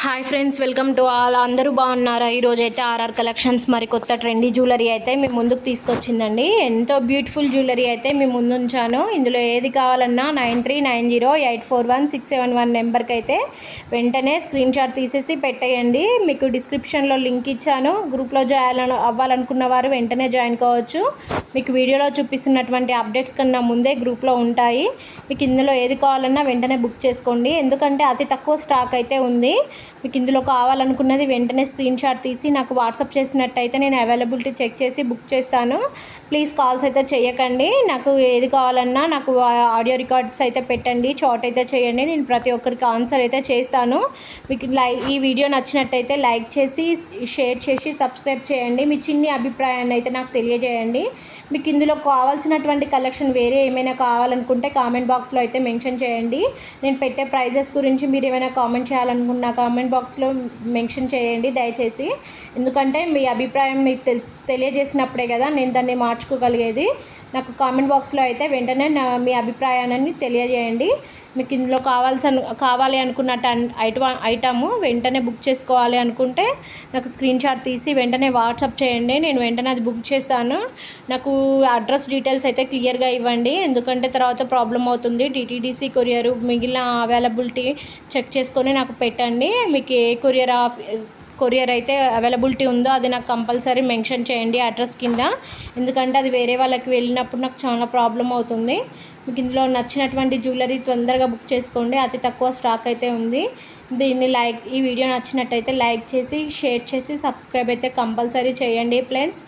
Hi friends, welcome to all. అందరూ బాగున్నారా? ఈరోజు అయితే ఆర్ఆర్ కలెక్షన్స్ మరి కొత్త ట్రెండీ జ్యువెలరీ అయితే మీ ముందుకు తీసుకొచ్చిందండి. ఎంతో బ్యూటిఫుల్ జ్యువెలరీ అయితే మీ ముందు ఉంచాను. ఇందులో ఏది కావాలన్నా 9390841671 నెంబర్కి అయితే వెంటనే స్క్రీన్ షాట్ తీసేసి పెట్టేయండి. మీకు డిస్క్రిప్షన్లో లింక్ ఇచ్చాను. గ్రూప్లో జాయిన్ అవ్వాలనుకున్న వారు వెంటనే జాయిన్ కావచ్చు. మీకు వీడియోలో చూపిస్తున్నటువంటి అప్డేట్స్ కన్నా ముందే గ్రూప్లో ఉంటాయి. మీకు ఇందులో ఏది కావాలన్నా వెంటనే బుక్ చేసుకోండి. ఎందుకంటే అతి తక్కువ స్టాక్ అయితే ఉంది. మీకు ఇందులో కావాలనుకున్నది వెంటనే స్క్రీన్ షాట్ తీసి నాకు వాట్సాప్ చేసినట్టయితే నేను అవైలబిలిటీ చెక్ చేసి బుక్ చేస్తాను. ప్లీజ్ కాల్స్ అయితే చేయకండి. నాకు ఏది కావాలన్నా నాకు ఆడియో రికార్డ్స్ అయితే పెట్టండి, చాట్ అయితే చేయండి. నేను ప్రతి ఒక్కరికి ఆన్సర్ అయితే చేస్తాను. మీకు ఈ వీడియో నచ్చినట్టయితే లైక్ చేసి షేర్ చేసి సబ్స్క్రైబ్ చేయండి. మీ చిన్ని అభిప్రాయాన్ని అయితే నాకు తెలియజేయండి. మీకు ఇందులో కావాల్సినటువంటి కలెక్షన్ వేరే ఏమైనా కావాలనుకుంటే కామెంట్ బాక్స్లో అయితే మెన్షన్ చేయండి. నేను పెట్టే ప్రైజెస్ గురించి మీరు ఏమైనా కామెంట్ చేయాలనుకున్న కామెంట్ బాక్స్లో మెన్షన్ చేయండి దయచేసి. ఎందుకంటే మీ అభిప్రాయం మీకు తెలియజేసినప్పుడే కదా నేను దాన్ని మార్చుకోగలిగేది. నాకు కామెంట్ బాక్స్లో అయితే వెంటనే మీ అభిప్రాయాన్ని తెలియజేయండి. మీకు ఇందులో కావాలి అనుకున్న ఐటమ్ వెంటనే బుక్ చేసుకోవాలి అనుకుంటే నాకు స్క్రీన్ షాట్ తీసి వెంటనే వాట్సాప్ చేయండి. నేను వెంటనే అది బుక్ చేస్తాను. నాకు అడ్రస్ డీటెయిల్స్ అయితే క్లియర్గా ఇవ్వండి, ఎందుకంటే తర్వాత ప్రాబ్లం అవుతుంది. టీటీడీసీ కొరియర్ మిగిలిన అవైలబిలిటీ చెక్ చేసుకొని నాకు పెట్టండి. మీకు ఏ కొరియర్ అయితే అవైలబిలిటీ ఉందో అది నాకు కంపల్సరీ మెన్షన్ చేయండి అడ్రస్ కింద. ఎందుకంటే అది వేరే వాళ్ళకి వెళ్ళినప్పుడు నాకు చాలా ప్రాబ్లం అవుతుంది. మీకు ఇందులో నచ్చినటువంటి జ్యువెలరీ తొందరగా బుక్ చేసుకోండి. అతి తక్కువ స్టాక్ అయితే ఉంది. ఈ వీడియో నచ్చినట్టయితే లైక్ చేసి షేర్ చేసి సబ్స్క్రైబ్ అయితే కంపల్సరీ చేయండి ఫ్రెండ్స్.